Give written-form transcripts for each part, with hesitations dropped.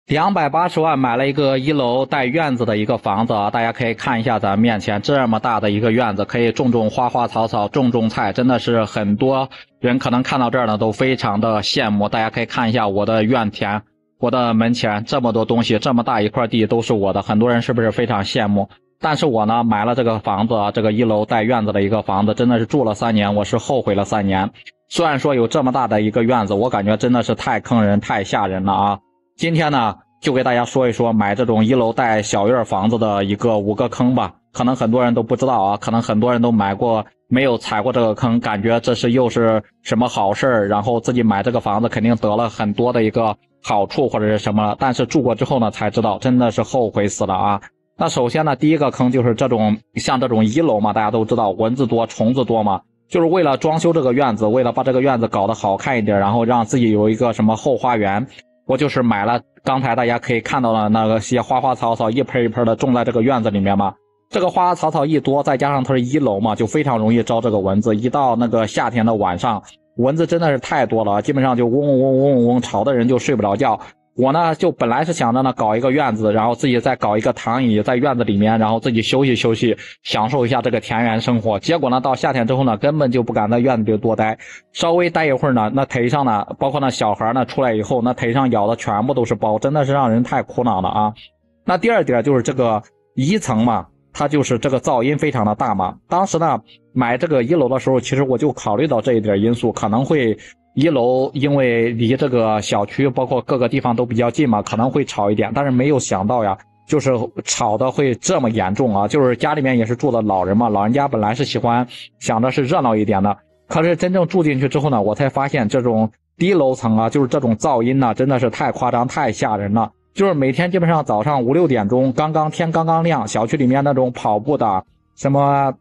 280万买了一个1楼带院子的一个房子啊，大家可以看一下咱面前这么大的一个院子，可以种花花草草，种菜，真的是很多人可能看到这儿呢都非常的羡慕。大家可以看一下我的院田，我的门前这么多东西，这么大一块地都是我的，很多人是不是非常羡慕？但是我呢买了这个房子啊，这个1楼带院子的一个房子，真的是住了3年，我是后悔了3年。虽然说有这么大的一个院子，我感觉真的是太坑人，太吓人了啊！今天呢，就给大家说一说买这种1楼带小院房子的一个5个坑吧。可能很多人都不知道啊，可能很多人都买过，没有踩过这个坑，感觉这是又是什么好事儿，然后自己买这个房子肯定得了很多的一个好处或者是什么，但是住过之后呢，才知道真的是后悔死了啊。那首先呢，第一个坑就是这种像这种1楼嘛，大家都知道蚊子多虫子多嘛，就是为了装修这个院子，为了把这个院子搞得好看一点，然后让自己有一个什么后花园，我就是买了刚才大家可以看到的那个些花花草草一盆一盆的种在这个院子里面嘛。这个花花草草一多，再加上它是1楼嘛，就非常容易招这个蚊子。一到那个夏天的晚上，蚊子真的是太多了，基本上就嗡嗡嗡嗡嗡，吵的人就睡不着觉。我呢就本来是想着呢搞一个院子，然后自己再搞一个躺椅在院子里面，然后自己休息休息，享受一下这个田园生活。结果呢到夏天之后呢，根本就不敢在院子里多待，稍微待一会儿呢，那腿上呢，包括那小孩呢出来以后，那腿上咬的全部都是包，真的是让人太苦恼了啊。那第二点就是这个1层嘛，它就是这个噪音非常的大嘛。当时呢买这个1楼的时候，其实我就考虑到这一点因素，可能会1楼因为离这个小区包括各个地方都比较近嘛，可能会吵一点，但是没有想到呀，就是吵的会这么严重啊。就是家里面也是住的老人嘛，老人家本来是喜欢想的是热闹一点的，可是真正住进去之后呢，我才发现这种低楼层啊，就是这种噪音呢，真的是太夸张太吓人了。就是每天基本上早上5、6点钟，天刚刚亮，小区里面那种跑步的，什么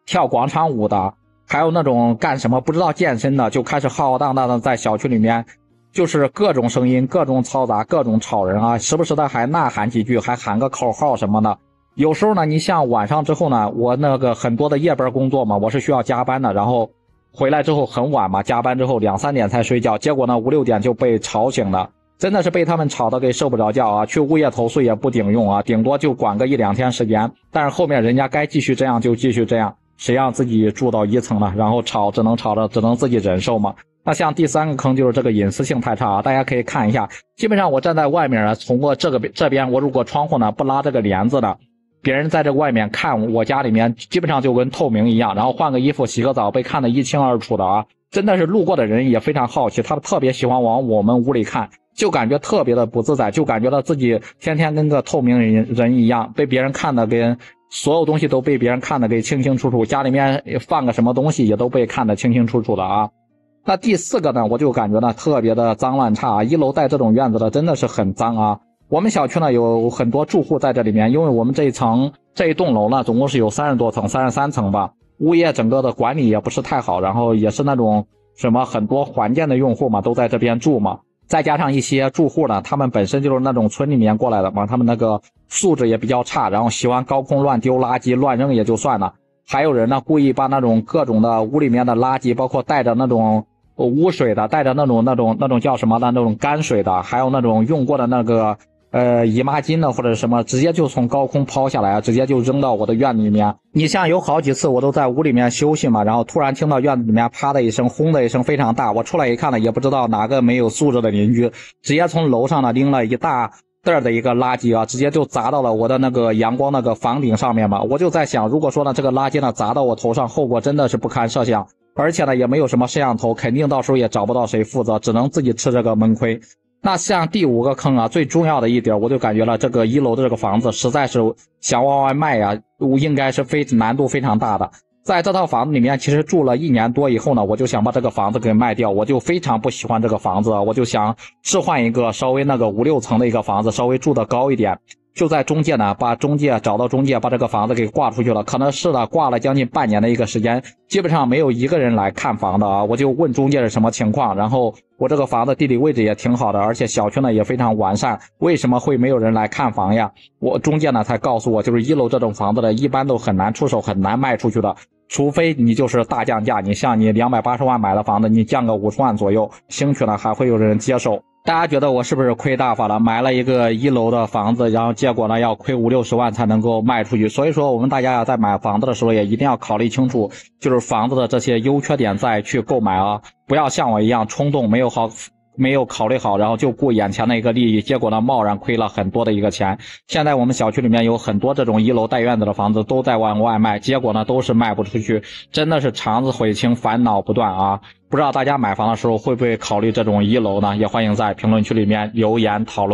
跳广场舞的，还有那种干什么不知道健身的，就开始浩浩荡荡的在小区里面，就是各种声音，各种嘈杂，各种吵人啊，时不时的还呐喊几句，还喊个口号什么的。有时候呢，你像晚上之后呢，我那个很多的夜班工作嘛，我是需要加班的，然后回来之后很晚嘛，加班之后2、3点才睡觉，结果呢5、6点就被吵醒了。真的是被他们吵得给受不着觉啊！去物业投诉也不顶用啊，顶多就管个1、2天时间。但是后面人家该继续这样就继续这样，谁让自己住到1层呢？然后吵只能吵着，只能自己忍受嘛。那像第3个坑就是这个隐私性太差啊，大家可以看一下，基本上我站在外面啊，通过这边，我如果窗户呢不拉这个帘子呢，别人在这外面看我家里面基本上就跟透明一样，然后换个衣服洗个澡被看得一清二楚的啊。真的是路过的人也非常好奇，他们特别喜欢往我们屋里看，就感觉特别的不自在，就感觉到自己天天跟个透明人一样，被别人看的跟所有东西都被别人看的给清清楚楚，家里面放个什么东西也都被看得清清楚楚的啊。那第4个呢，我就感觉呢特别的脏乱差啊，1楼带这种院子的真的是很脏啊。我们小区呢有很多住户在这里面，因为我们这一栋楼呢总共是有30多层，33层吧。物业整个的管理也不是太好，然后也是那种什么很多缓建的用户嘛都在这边住嘛，再加上一些住户呢，他们本身就是那种村里面过来的嘛，他们那个素质也比较差，然后喜欢高空乱丢垃圾乱扔也就算了，还有人呢故意把那种各种的屋里面的垃圾，包括带着那种污水的，带着那种叫什么的那种泔水的，还有那种用过的那个姨妈巾的或者什么，直接就从高空抛下来，直接就扔到我的院子里面。你像有好几次我都在屋里面休息嘛，然后突然听到院子里面啪的一声，轰的一声非常大，我出来一看呢，也不知道哪个没有素质的邻居，直接从楼上呢拎了一大袋的一个垃圾啊，直接就砸到了我的那个阳光那个房顶上面嘛。我就在想，如果说呢这个垃圾呢砸到我头上，后果真的是不堪设想，而且呢也没有什么摄像头，肯定到时候也找不到谁负责，只能自己吃这个闷亏。那像第5个坑啊，最重要的一点，我就感觉了这个1楼的这个房子实在是想往外卖啊，应该是难度非常大的。在这套房子里面其实住了1年多以后呢，我就想把这个房子给卖掉，我就非常不喜欢这个房子，我就想置换一个稍微那个5、6层的一个房子，稍微住的高一点。就在中介呢，找到中介把这个房子给挂出去了，可能是的，挂了将近半年的一个时间，基本上没有一个人来看房的啊。我就问中介是什么情况，然后我这个房子地理位置也挺好的，而且小区呢也非常完善，为什么会没有人来看房呀？我中介呢才告诉我，就是1楼这种房子的一般都很难出手，很难卖出去的，除非你就是大降价，你像你280万买的房子，你降个50万左右，兴许呢还会有人接受。大家觉得我是不是亏大发了？买了一个1楼的房子，然后结果呢要亏50-60万才能够卖出去。所以说，我们大家呀在买房子的时候也一定要考虑清楚，就是房子的这些优缺点再去购买啊，不要像我一样冲动，没有考虑好，然后就顾眼前的一个利益，结果呢贸然亏了很多的一个钱。现在我们小区里面有很多这种1楼带院子的房子都在往外卖，结果呢都是卖不出去，真的是肠子悔青，烦恼不断啊！不知道大家买房的时候会不会考虑这种1楼呢？也欢迎在评论区里面留言讨论。